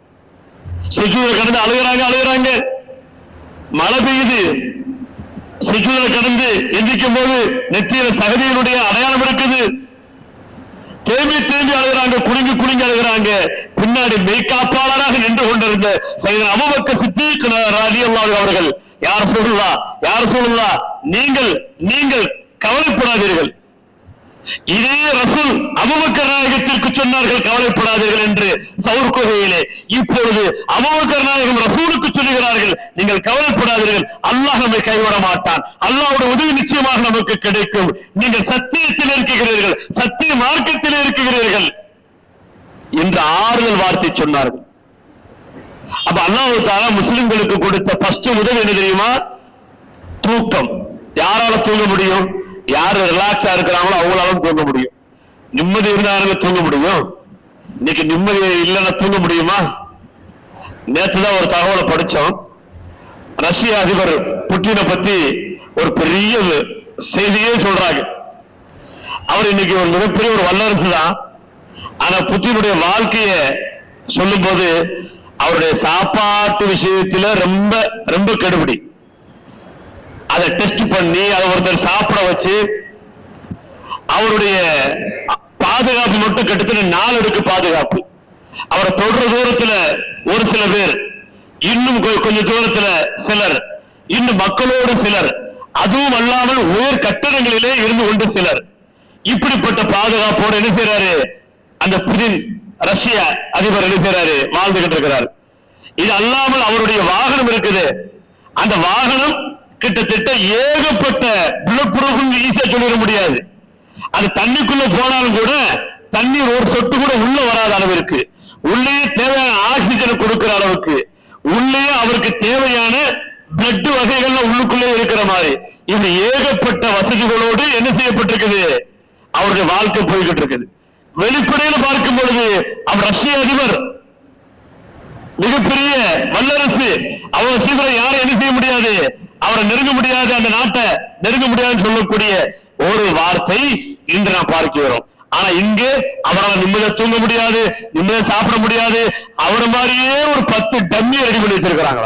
சுஜூத கடந்து அழுகிறாங்க. மழை பெய்யுது. சுஜூத கடந்து எந்திக்கும் போது நெத்தியில சகதியினுடைய அடையாளம் இருக்குது. தேம்பி அழுகிறாங்க, குலுங்கி அழுகிறாங்க. பின்னாடி மெய்காப்பாளராக நின்று கொண்டிருந்த சையதுனா அபூபக்கர் சித்தீக் ரலியல்லாஹு அன்ஹு அவர்கள், யார் ரசூலுல்லாஹ், நீங்கள் கவலைப்படாதீர்கள். இதே ரசூல் அபூபக்கர் நாயகத்திற்கு சொன்னார்கள் கவலைப்படாதீர்கள் என்று சவுர் குகையிலே. இப்பொழுது அபூபக்கர் நாயகம் ரசூலுக்கு சொல்லுகிறார்கள், நீங்கள் கவலைப்படாதீர்கள், அல்லாஹ் நம்மை கைவிட மாட்டான், அல்லாஹ்வுடைய உதவி நிச்சயமாக நமக்கு கிடைக்கும், நீங்கள் சத்தியத்தில் இருக்கிறீர்கள், சத்திய மார்க்கத்தில் இருக்கிறீர்கள் என்று ஆறுதல் வார்த்தை சொன்னார்கள். அப்ப அல்லாஹ் தஆலா முஸ்லிம்களுக்கு கொடுத்த ஃபர்ஸ்ட் உதவி என்ன தெரியுமா? தூக்கம். யாரால தூங்க முடியும்? யாரு ரிலாக்ஸா இருக்கிறாங்களோ அவங்களால தூங்க முடியும். நிம்மதி இருந்தாலும் தூங்க முடியும். இன்னைக்கு நிம்மதி இல்லைன்னா தூங்க முடியுமா? நேற்றுதான் ஒரு தகவலை படிச்சோம். ரஷ்ய அதிபர் புட்டினை பத்தி ஒரு பெரிய செய்தியே சொல்றாங்க. அவர் இன்னைக்கு ஒரு மிகப்பெரிய ஒரு வல்லரசு தான். ஆனா புட்டினுடைய வாழ்க்கைய சொல்லும் போது அவருடைய சாப்பாட்டு விஷயத்துல ரொம்ப ரொம்ப கெடுபிடி. அதை டெஸ்ட் பண்ணி அதை ஒருத்தர் சாப்பிட வச்சு அவருடைய பாதுகாப்பு மட்டும் கிட்டத்தட்ட 4 அடுக்கு பாதுகாப்பு. அவரை தொடுற தூரத்துல ஒரு சில பேர், இன்னும் கொஞ்சம் தூரத்துல சிலர், இன்னும் மக்களோடு சிலர், அதுவும் அல்லாமல் உயர் கட்டடங்களிலே இருந்து கொண்டு சிலர். இப்படிப்பட்ட பாதுகாப்போடு என்ன செய்யறாரு அந்த புதின் ரஷ்ய அதிபர் என்ன செய்யறாரு? வாழ்ந்துகிட்டு இருக்கிறார். இது அல்லாமல் அவருடைய வாகனம் இருக்குது. அந்த வாகனம் கிட்டத்தட்ட ஏகப்பட்ட புல்லட் ப்ரூஃப் ஈஸியா சொல்லிட முடியாது. அது தண்ணிக்குள்ள போனாலும் கூட தண்ணீர் ஒரு சொட்டு கூட உள்ள வராத அளவிற்கு, உள்ளே தேவையான ஆக்சிஜனை கொடுக்கிற அளவுக்கு, உள்ளே அவருக்கு தேவையான பிளட் வகைகள்ல உள்ளுக்குள்ளே இருக்கிற மாதிரி இப்படி ஏகப்பட்ட வசதிகளோடு என்ன செய்யப்பட்டிருக்குது? அவருடைய வாழ்க்கை போய்கிட்டு இருக்குது. வெளிப்படையில் பார்க்கும் பொழுது அவர் ரஷ்ய அதிபர், மிகப்பெரிய வல்லரசு. அவர் சீக்கிரம் யாரும் என்ன செய்ய முடியாது, அவரை நெருங்க முடியாது, அந்த நாட்டை நெருங்க முடியாதுன்னு சொல்லக்கூடிய ஒரு வார்த்தை இன்று நாம் பார்க்கிறோம். ஆனா இங்கே அவரால் நிம்மதியா தூங்க முடியாது, நிம்மதியா சாப்பிட முடியாது. அவர் மாதிரியே ஒரு 10 டம்மி ரெடி பண்ணி வச்சிருக்கிறாங்க.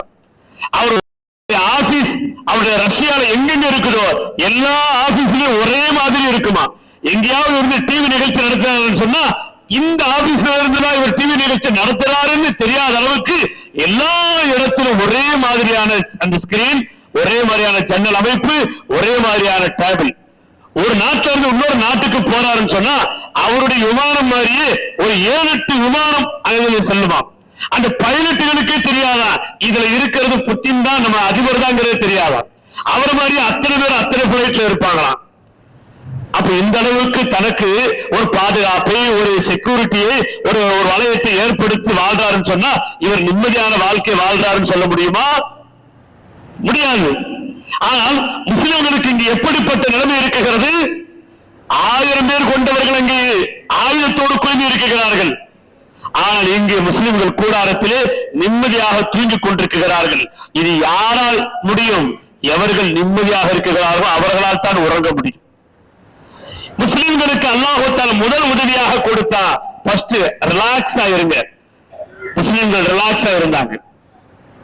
அவருடைய ஆபீஸ் அவருடைய ரஷ்யால எங்கெங்க இருக்குதோ எல்லா ஆபீஸ்லயும் ஒரே மாதிரி இருக்குமா. எங்கேயாவது இருந்து டிவி நிகழ்ச்சி நடத்துறாருன்னு சொன்னா இந்த ஆபீஸ்ல இருந்துதான் இவர் டிவி நிகழ்ச்சி நடத்துறாருன்னு தெரியாத அளவுக்கு எல்லா இடத்திலும் ஒரே மாதிரியான அந்த ஸ்கிரீன், ஒரே மாதிரியான ஜன்னல் அமைப்பு, ஒரே மாதிரியான டேபிள். ஒரு நாட்டில இருந்து இன்னொரு நாட்டுக்கு போறாருன்னு சொன்னா அவருடைய விமானம் மாதிரியே ஒரு 7-8 விமானம் அங்கே செல்லுமா. அந்த பைலட்டுகளுக்கே தெரியாதா இதுல இருக்கிறது புட்டின் தான், நம்ம அதிபர் தாங்கிறது தெரியாதா. அவர் மாதிரி அத்தனை பேர் அத்தனை பிளைட்ல இருப்பாங்களாம். அப்ப இந்த அளவுக்கு தனக்கு ஒரு பாதுகாப்பை, ஒரு செக்யூரிட்டியை, ஒரு வளையத்தை ஏற்படுத்தி வாழ்றாருன்னு சொன்னா இவர் நிம்மதியான வாழ்க்கை வாழ்றாருன்னு சொல்ல முடியுமா? முடியாது. ஆனால் முஸ்லிம்களுக்கு இங்கு எப்படிப்பட்ட நிலைமை இருக்கிறது? 1000 பேர் கொண்டவர்கள் அங்கே ஆயுதத்தோடு குழுமி இருக்கிறார்கள். ஆனால் இங்கே முஸ்லிம்கள் கூடாரத்திலே நிம்மதியாக தூங்கிக் கொண்டிருக்கிறார்கள். இது யாரால் முடியும்? எவர்கள் நிம்மதியாக இருக்கிறார்களோ அவர்களால் தான் உறங்க முடியும். முஸ்லிம்களுக்கு அல்லாஹ் தஆலா முதல் உதவியாக கொடுத்தா ஃபர்ஸ்ட் ரிலாக்ஸா இருங்க. முஸ்லிம்கள் ரிலாக்ஸா இருந்தாங்க.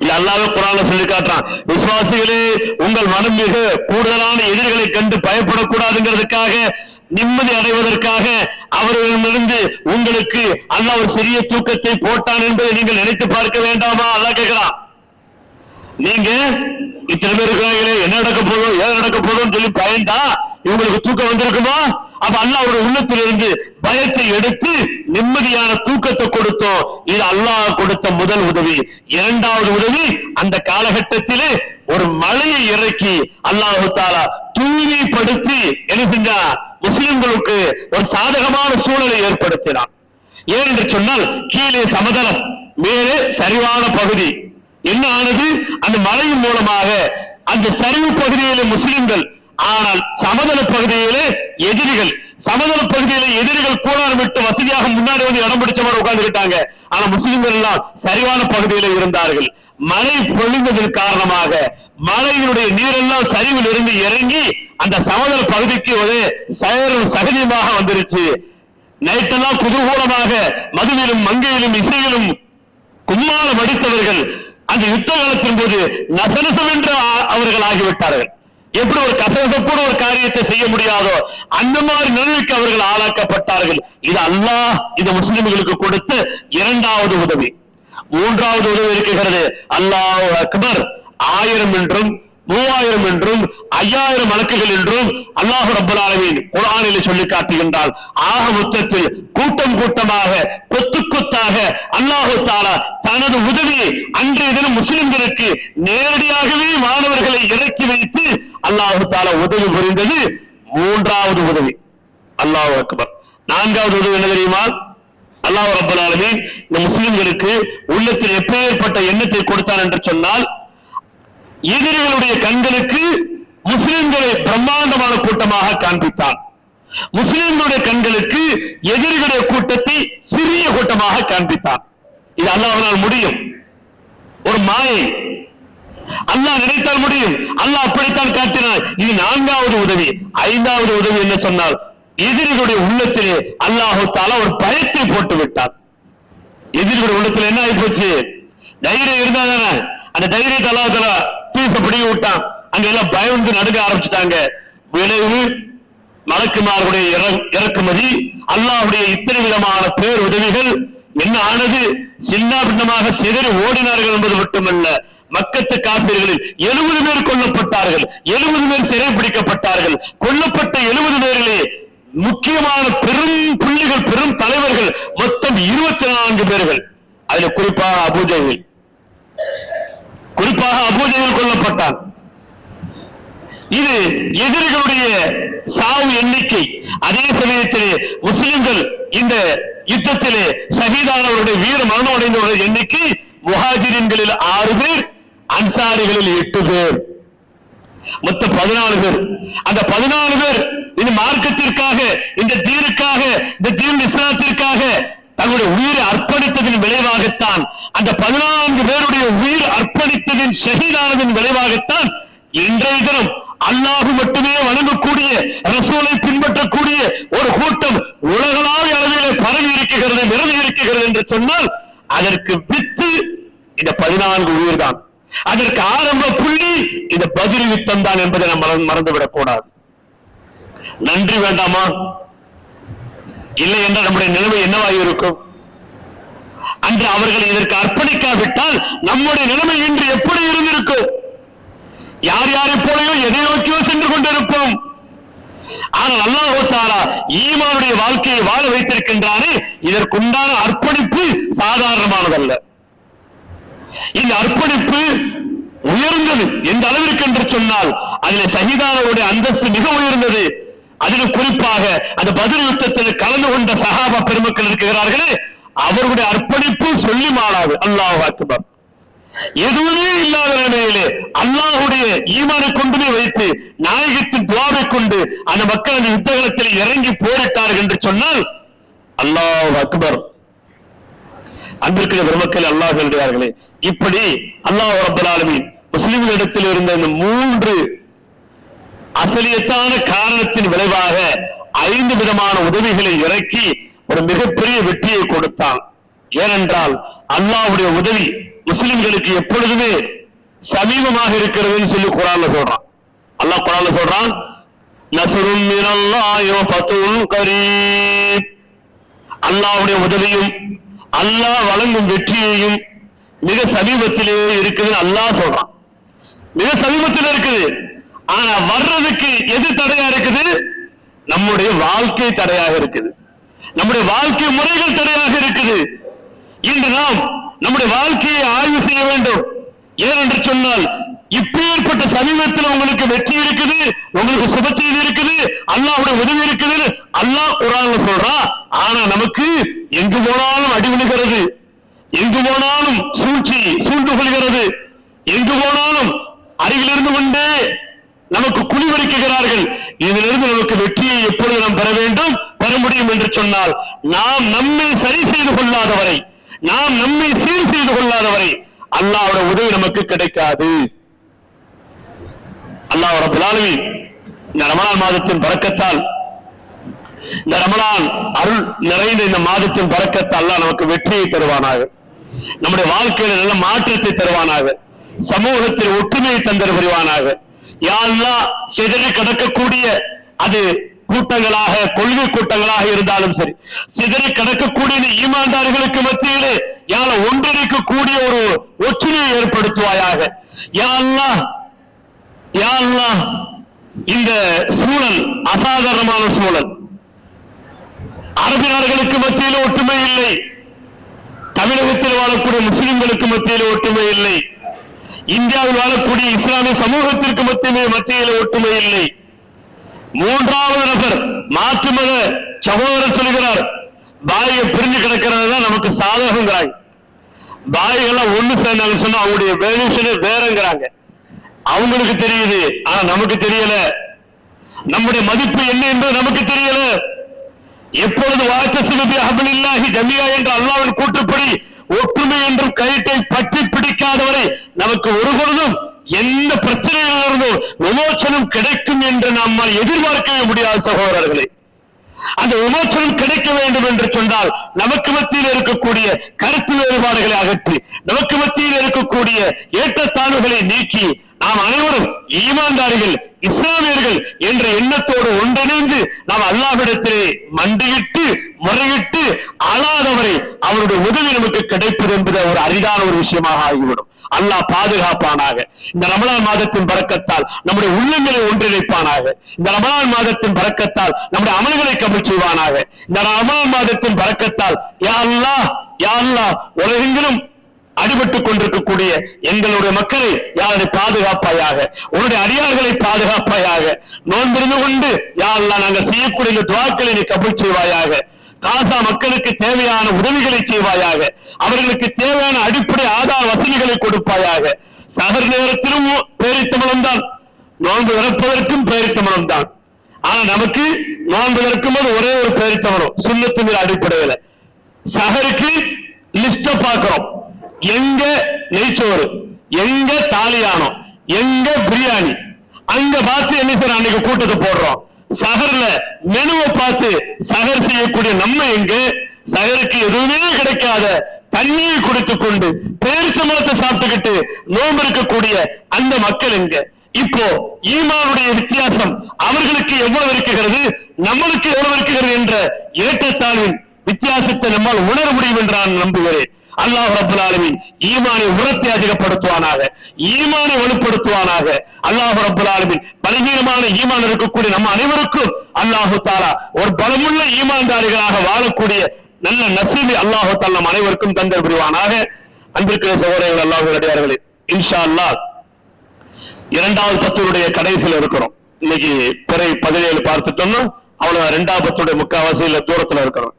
இல்ல அல்லாஹ் குர்ஆன்ல சொல்லி காட்டுறான், விசுவாசிகளே உங்கள் மனம் மிக கூடுதலான எதிரிகளை கண்டு பயப்படக்கூடாதுங்கிறதுக்காக, நிம்மதி அடைவதற்காக அவர்களிடமிருந்து உங்களுக்கு அல்லாஹ் ஒரு சிறிய தூக்கத்தை போட்டான் என்பதை நீங்கள் நினைத்து பார்க்க வேண்டாமா? அல்லாஹ் கேட்கிறான். நீங்க இத்தனை பேர் இருக்கிறாங்களே, என்ன நடக்க போதும் ஏன் நடக்க போதும் சொல்லி பயந்தா இவங்களுக்கு தூக்கம் வந்திருக்குமா? அப்ப அல்லாஹ் ஒரு உள்ளத்திலிருந்து பயத்தை எடுத்து நிம்மதியான தூக்கத்தை கொடுத்தோம். இது அல்லாஹ் கொடுத்த முதல் உதவி. இரண்டாவது உதவி, அந்த காலகட்டத்திலே ஒரு மழையை இறக்கி அல்லாஹ் தஆலா தூய்மைப்படுத்தி என்ன செஞ்சா, முஸ்லிம்களுக்கு ஒரு சாதகமான சூழலை ஏற்படுத்தினான். ஏன் என்று சொன்னால், கீழே சமதளம், மேலே சரிவான பகுதி. என்ன ஆனது? அந்த மழையின் மூலமாக அந்த சரிவு பகுதியிலே முஸ்லிம்கள், ஆனால் சமதள பகுதியிலே எதிரிகள். சமதள பகுதியிலே எதிரிகள் கூடாரம் விட்டு வசதியாக முன்னாடி வந்து இடம் பிடிச்ச மாதிரி உட்கார்ந்துக்கிட்டாங்க. ஆனா முஸ்லிம்கள் எல்லாம் சரிவான பகுதியிலே இருந்தார்கள். மழை பொழிந்ததன் காரணமாக மழையினுடைய நீரெல்லாம் சரிவில் இருந்து இறங்கி அந்த சமதள பகுதிக்கு ஒரு சகஜமாக வந்துருச்சு. நைட்டெல்லாம் குதூகூலமாக மதுவிலும் மங்கையிலும் இசையிலும் கும்மாளம் அடித்தவர்கள் அந்த யுத்த காலத்தின் போது நசனசம் என்று அவர்கள் ஆகிவிட்டார்கள். எப்படி ஒரு கசகசப்போடு ஒரு காரியத்தை செய்ய முடியாதோ அந்த மாதிரி நிலைக்கு அவர்கள் ஆளாக்கப்பட்டார்கள். இது அல்லாஹ் இந்த முஸ்லிம்களுக்கு கொடுத்த இரண்டாவது உதவி. மூன்றாவது உதவி இருக்கிறது. அல்லாஹ் அக்பர் 1000 என்றும் 3000 என்றும் 5000 மலக்குகள் என்றும் அல்லாஹ் ரப்பல் ஆலமீன் குர்ஆனிலே சொல்லி காட்டுகின்றார். ஆக மொத்தத்தில் கூட்டம் கூட்டமாக கொத்து கொத்தாக அல்லாஹ் தஆலா தனது உதவியை அன்றைய தினம் முஸ்லிம்களுக்கு நேரடியாகவே மாணவர்களை இறக்கி வைத்து அல்லாஹ் தஆலா உதவி புரிந்தது மூன்றாவது உதவி. அல்லாஹ் அக்பர். நான்காவது உதவி என்ன தெரியுமா? அல்லாஹ் ரப்பல் ஆலமீன் இந்த முஸ்லிம்களுக்கு உள்ளத்தில் எப்பேற்பட்ட எண்ணத்தை கொடுத்தான் என்று சொன்னால், எதிரிகளுடைய கண்களுக்கு முஸ்லிம்களை பிரம்மாண்டமான கூட்டமாக காண்பித்தான். முஸ்லிம்களுடைய கண்களுக்கு எதிரிகளுடைய கூட்டத்தை சிறிய கூட்டமாக காண்பித்தான். இது அல்லாஹ்வால் முடியும். ஒரு மாயை. அல்லாஹ் நினைத்தால் முடியும். அல்லாஹ் அப்படித்தான் காட்டினார். இது நான்காவது உதவி. ஐந்தாவது உதவி என்ன சொன்னால், எதிரிகளுடைய உள்ளத்திலே அல்லாஹ் தஆலா ஒரு பயத்தை போட்டு விட்டார். எதிரிகளுடைய உள்ளத்தில் என்ன ஆகி போச்சு? தைரியம் இருந்தா தானே அந்த தைரியத்தை அல்லாஹ் தஆலா தூச பிடிக்க விட்டான். அங்க எல்லாம் பயந்து நடுங்க ஆரம்பிச்சுட்டாங்க. விளைவு மலக்குமார்களுடைய இறக்குமதி, அல்லாஹ்வுடைய இத்தனை விதமான பேர் உதவிகள் என்ன ஆனது? சின்ன பின்னமாக சிதறி ஓடினார்கள் என்பது மட்டுமல்ல, மக்கத்து காப்பீர்களில் 70 பேர் கொல்லப்பட்டார்கள். 70 பேர் சிறைப்பிடிக்கப்பட்டார்கள். கொல்லப்பட்ட 70 பேரிலே முக்கியமான பெரும் புள்ளிகள், பெரும் தலைவர்கள் மொத்தம் 24 பேர்கள். அதுல குறிப்பாக அபூஜஹல் கொல்லப்பட்டான். இது எதிரிகளுடைய சாவு எண்ணிக்கை. அதே சமயத்திலே முஸ்லிம்கள் இந்த யுத்தத்திலே ஷஹீதானவருடைய வீர மரணம் அடைந்தவருடைய எண்ணிக்கை முஹாஜிரின்களில் 6 பேர், அன்சாரிகளில் 8 பேர், மொத்தம் 14 பேர். அந்த 14 பேர் இந்த மார்க்கத்திற்காக, இந்த தீனுக்காக, இந்த தீன் இஸ்லாத்திற்காக தங்களுடைய உயிரை அர்ப்பணித்ததின் விளைவாகத்தான், அந்த 14 பேருடைய உயிர் அர்ப்பணித்ததின் ஷஹீதானதின் விளைவாகத்தான் இன்றைய தினம் அல்லாஹ் மட்டுமே வணங்கக்கூடிய, ரசூலை பின்பற்றக்கூடிய ஒரு கூட்டம் உலகளாவிய அளவிலே பரவி இருக்கிறது, நிரம்பி இருக்கிறது என்று சொன்னால் அதற்கு வித்து இந்த 14 உயிர் தான். அதற்கு ஆரம்ப புள்ளி இந்த பத்ர் யுத்தம் தான் என்பதை நாம் மறந்துவிடக் கூடாது. நன்றி வேண்டாமா? இல்லை என்றால் நம்முடைய நிலைமை என்னவாக இருக்கும்? அன்று அவர்கள் இதற்கு அர்ப்பணிக்காவிட்டால் நம்முடைய நிலைமை இன்று எப்படி இருந்திருக்கும்? யார் யாரை போலையோ எதை நோக்கியோ சென்று கொண்டிருப்போம். ஆனால் அல்லாஹ் தஆலா ஈமானுடைய வாழ்க்கையை வாழ வைத்திருக்கின்றானே, இதற்குண்டான அர்ப்பணிப்பு சாதாரணமானதல்ல. இந்த அர்ப்பணிப்பு உயர்ந்தது. எந்த அளவிற்கு என்று சொன்னால் அதில் ஷஹீதானவருடைய அந்தஸ்து மிக உயர்ந்தது. அதில் குறிப்பாக அந்த பத்ர் யுத்தத்தில் கலந்து கொண்ட சஹாபா பெருமக்கள் இருக்கிறார்களே, அவர்களுடைய அர்ப்பணிப்பு சொல்லி மாறாது. அல்லாஹ் அக்பர். எதுவுமே இல்லாத நிலையிலே அல்லாஹ்வுடைய ஈமானை கொண்டுமே வைத்து நாயகத்தின் துஆவை கொண்டு அந்த மக்கள் அந்த யுத்தகலத்தில் இறங்கி போரிட்டார்கள் என்று சொன்னால் அல்லாஹ் அக்பர். அன்பிற்குரிய பெருமக்கள், அல்லாஹ் சொல்கிறார்களே, இப்படி அல்லாஹ் ரப்பல் ஆலமீன் முஸ்லிம்களிடத்தில் இருந்த இந்த 3 அசலியத்தான காரணத்தின் விளைவாக 5 விதமான உதவிகளை இறக்கி ஒரு மிகப்பெரிய வெற்றியை கொடுத்தான். ஏனென்றால் அல்லாஹ்வுடைய உதவி முஸ்லிம்களுக்கு எப்பொழுதுமே சமீபமாக இருக்கிறதுன்னு சொல்லி குர்ஆன்ல சொல்றான். அல்லாஹ் குர்ஆன்ல சொல்றான், நஸ்ருன் மினல்லாஹி வ ஃபத்ஹுன் கரீப். அல்லாஹ்வுடைய உதவியும் அல்லாஹ் வழங்கும் வெற்றியையும் மிக சமீபத்திலே இருக்குதுன்னு அல்லாஹ் சொல்றான். மிக சமீபத்தில் இருக்குது. ஆனா வர்றதுக்கு எது தடையா இருக்குது? நம்முடைய வாழ்க்கை தடையாக இருக்குது, நம்முடைய வாழ்க்கை முறைகள் தடையாக இருக்குது. இன்று நாம் நம்முடைய வாழ்க்கையை ஆய்வு செய்ய வேண்டும். ஏனென்று சொன்னால் இப்பேற்பட்ட சமீபத்தில் உங்களுக்கு வெற்றி இருக்குது, உங்களுக்கு சுப செய்தி இருக்குது, அல்லாஹ்வுடைய உதவி இருக்குது, அல்லாஹ் குர்ஆன்ல சொல்றான். ஆனா நமக்கு எங்கு போனாலும் அடி விழுகிறது, எங்கு போனாலும் சூழ்ந்து கொள்கிறது, எங்கு போனாலும் அருகிலிருந்து கொண்டே நமக்கு குளிவரிக்கிறார்கள். இதிலிருந்து நமக்கு வெற்றியை எப்பொழுது நாம் பெற வேண்டும், பெற முடியும் என்று சொன்னால் நாம் நம்மை சரி செய்து கொள்ளாதவரை, நாம் நம்மை சீர் செய்து கொள்ளாதவரை அல்லாஹ்வுடைய உதவி நமக்கு கிடைக்காது. அல்லாஹ் ரப்பல் ஆலமீன் இந்த ரமலான் மாதத்தின் பரக்கத்தால், இந்த ரமலான் அருள் நிறைந்த இந்த மாதத்தின் பரக்கத்தால் அல்லாஹ் நமக்கு வெற்றியை தருவானாக, நம்முடைய வாழ்க்கையில நல்ல மாற்றத்தை தருவானாக, சமூகத்தில் ஒற்றுமையை தந்தர் புரிவானாக. யா அல்லாஹ் சிதறி கடக்கக்கூடிய அது கூட்டங்களாக, கொள்கை கூட்டங்களாக இருந்தாலும் சரி, சிதறி கடக்கக்கூடிய ஈமான்தார்களுக்கு மத்தியிலே யாழ ஒன்றிணைக்கக்கூடிய ஒரு ஒற்றுமையை ஏற்படுத்துவாயாக. யா அல்லாஹ், யா அல்லாஹ், இந்த சூழல் அசாதாரணமான சூழல். அரபு நாடுகளுக்கு மத்தியிலே ஒற்றுமை இல்லை, தமிழகத்தில் வாழக்கூடிய முஸ்லிம்களுக்கு மத்தியிலே ஒற்றுமை இல்லை, இந்தியாவில் வாழக்கூடிய இஸ்லாமிய சமூகத்திற்கு மத்தியிலே ஒற்றுமை இல்லை. மூன்றாவது நபர் மாற்று மத சகோதரர் சொல்கிறார், பாயை பிரிஞ்சு கிடக்கிறது தான் நமக்கு சாதகங்கிறாங்க. பாய்கள்லாம் ஒண்ணு சேர்ந்தாங்க சொன்னா அவங்களுடைய வேல்யூஷனே வேறங்கிறாங்க. அவங்களுக்கு தெரியுது, ஆனா நமக்கு தெரியல. நம்முடைய மதிப்பு என்ன என்பது நமக்கு தெரியல. எப்பொழுது வாத்தஸிமு ஹபிலில்லாஹி ஜமீஆ என்ற அல்லாஹ்வின் கூற்றுப்படி ஒற்றுமை என்றும் கயிற்றை பற்றி பிடிக்காதவரை நமக்கு ஒரு பொழுதும் எந்த பிரச்சனையிலிருந்து விமோசனம் கிடைக்கும் என்று நம்மால் எதிர்பார்க்கவே முடியாத சகோதரர்களே. அந்த விமோசனம் கிடைக்க வேண்டும் என்று சொன்னால் நமக்கு மத்தியில் இருக்கக்கூடிய கருத்து வேறுபாடுகளை அகற்றி, நமக்கு மத்தியில் இருக்கக்கூடிய ஏற்றத்தாழ்வுகளை நீக்கி, நாம் அனைவரும் ஈமான்தாரிகள், இஸ்லாமியர்கள் என்ற எண்ணத்தோடு ஒன்றிணைந்து நாம் அல்லாஹ்விடத்திலே மண்டியிட்டு முறையிட்டு அழாதவரை அவருடைய உதவி நமக்கு கிடைப்பது என்பது ஒரு அரிதான ஒரு விஷயமாக ஆகிவிடும். அல்லாஹ் பாதுகாப்பானாக. இந்த ரமலான் மாதத்தின் பரக்கத்தால் நம்முடைய உள்ளங்களை ஒன்றிணைப்பானாக. இந்த ரமலான் மாதத்தின் பரக்கத்தால் நம்முடைய அமல்களை கபூல் செய்வானாக. இந்த ரமலான் மாதத்தின் பரக்கத்தால் யா அல்லாஹ், யா அல்லாஹ், உலகெங்கிலும் அடிபட்டுக் கொண்டிருக்கக்கூடிய எங்களுடைய மக்களை யாரை பாதுகாப்பாயாக, உன்னுடைய அடியார்களை பாதுகாப்பாயாக. நோன்பிருந்து கொண்டு யா அல்லாஹ் நாங்கள் செய்யக்கூடிய இந்த துஆக்களை நீ கபூல் செய்வாயாக. காசா மக்களுக்கு தேவையான உதவிகளை செய்வாயாக, அவர்களுக்கு தேவையான அடிப்படை ஆதார வசதிகளை கொடுப்பாயாக. சகர் நேரத்திலும் பேரித்தமலம் தான், நோன்பு இறப்பதற்கும் பேரித்தமலம் தான். ஆனா நமக்கு நோன்பு இறக்கும் போது ஒரே ஒரு பேரித்தமலம் சுன்னத்தின் அடிப்படையில். சகருக்கு லிஸ்ட பார்க்கிறோம், எங்க நெய்ச்சோறு, எங்க தாலியானம், எங்க பிரியாணி, அங்க பார்த்து என்ன செய்யறோம், அன்னைக்கு கூட்டத்தை போடுறோம். சகர்ல மெனுவை பார்த்து சகர் செய்யக்கூடிய நம்ம எங்க, சகருக்கு எதுவுமே கிடைக்காத தண்ணியை குடித்துக் கொண்டு பேரிச்சம்பழத்தை சாப்பிட்டுக்கிட்டு நோன்பு இருக்கக்கூடிய அந்த மக்கள் எங்க? இப்போ ஈமானுடைய வித்தியாசம் அவர்களுக்கு எவ்வளவு இருக்குகிறது, நம்மளுக்கு எவ்வளவு இருக்குகிறது என்ற ஏற்றத்தாழ்வின் வித்தியாசத்தை நம்மால் உணர முடியும் என்று நான் நம்புகிறேன். அல்லாஹ் ரப்பல் ஆலமீன் ஈமானை உரத்தை அதிகப்படுத்துவானாக, ஈமானை வலுப்படுத்துவானாக. அல்லாஹ் ரப்பல் ஆலமீன் பலவீனமான ஈமான் இருக்கக்கூடிய நம்ம அனைவருக்கும் அல்லாஹு தஆலா ஒரு பலமுள்ள ஈமான்தாரிகளாக வாழக்கூடிய நல்ல நசீபை அல்லாஹு தஆலா நம் அனைவருக்கும் தந்தல் புரிவானாக. அன்பிற்குரிய சகோதரர்கள், அல்லாஹ்வின் அடியார்களே, இன்ஷா அல்லாஹ் இரண்டாவது பத்துடைய கடைசியில் இருக்கிறோம். இன்னைக்கு பிறை 17 பார்த்துட்டோம்னா அவ்வளவு இரண்டாவது பத்துடைய முக்காவாசியில தூரத்துல இருக்கிறோம்.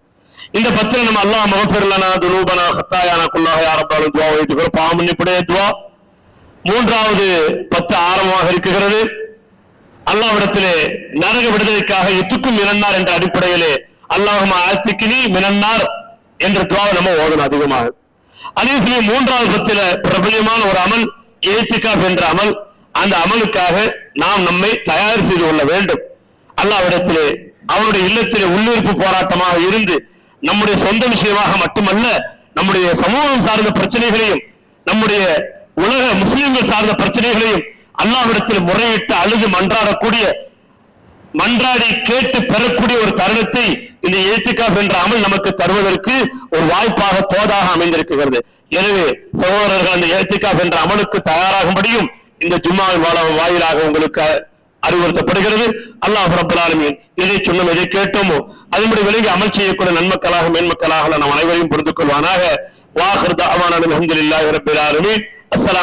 இந்த பத்துல நம்ம அல்லாஹ் மகஃபிர்லனா துனூபனா ஹத்தாயானா குல்லாஹ யா ரப்பல் துஆ வைத்துக்கிற பாவமன்னிப்புடைய துஆ. மூன்றாவது 10 ஆரம்பமாக இருக்கிறது. அல்லாஹ்விடத்திலே நரக விடுதலைக்காக எத்துக்கும் மினன்னார் என்ற அடிப்படையிலே அல்லாஹும்ம ஆத்திக்னி மினன்னார் என்ற துஆவை நம்ம ஓதணும் அதிகமாக. அதே சமயம் மூன்றாவது பத்தில பிரபலியமான ஒரு அமல் இத்திகாஃப் என்ற அமல். அந்த அமலுக்காக நாம் நம்மை தயார் செய்து கொள்ள வேண்டும். அல்லாஹ்விடத்திலே அவருடைய இல்லத்திலே உள்ளிருப்பு போராட்டமாக இருந்து நம்முடைய சொந்த விஷயமாக மட்டுமல்ல, நம்முடைய சமூகம் சார்ந்த பிரச்சனைகளையும் நம்முடைய உலக முஸ்லிம்கள் சார்ந்த பிரச்சனைகளையும் அல்லாஹ்விடத்தில் முறையிட்டு அழுது மன்றாடி கேட்டு பெறக்கூடிய ஒரு தருணத்தை இந்த இத்திகாஃப் என்ற அமல் நமக்கு தருவதற்கு ஒரு வாய்ப்பாக தோதாக அமைந்திருக்கிறது. எனவே சகோதரர்கள், அந்த இத்திகாஃப் என்ற அமலுக்கு தயாராகும்படியும் இந்த ஜும்மா வாயிலாக உங்களுக்கு அறிவுறுத்தப்படுகிறது. அல்லாஹ் ரப்பல் ஆலமீன் எதை சொன்னோம், எதை கேட்டோமோ அதன்படி விலகி அமல் செய்யக்கூடிய நன்மக்களாக மேன்மக்களாக நாம் அனைவரையும் புரிந்து கொள்வானாக. வாஹிர் தஅவானா அல்ஹம்துலில்லாஹி ரப்பில் ஆலமீன். அஸ்ஸலாம்.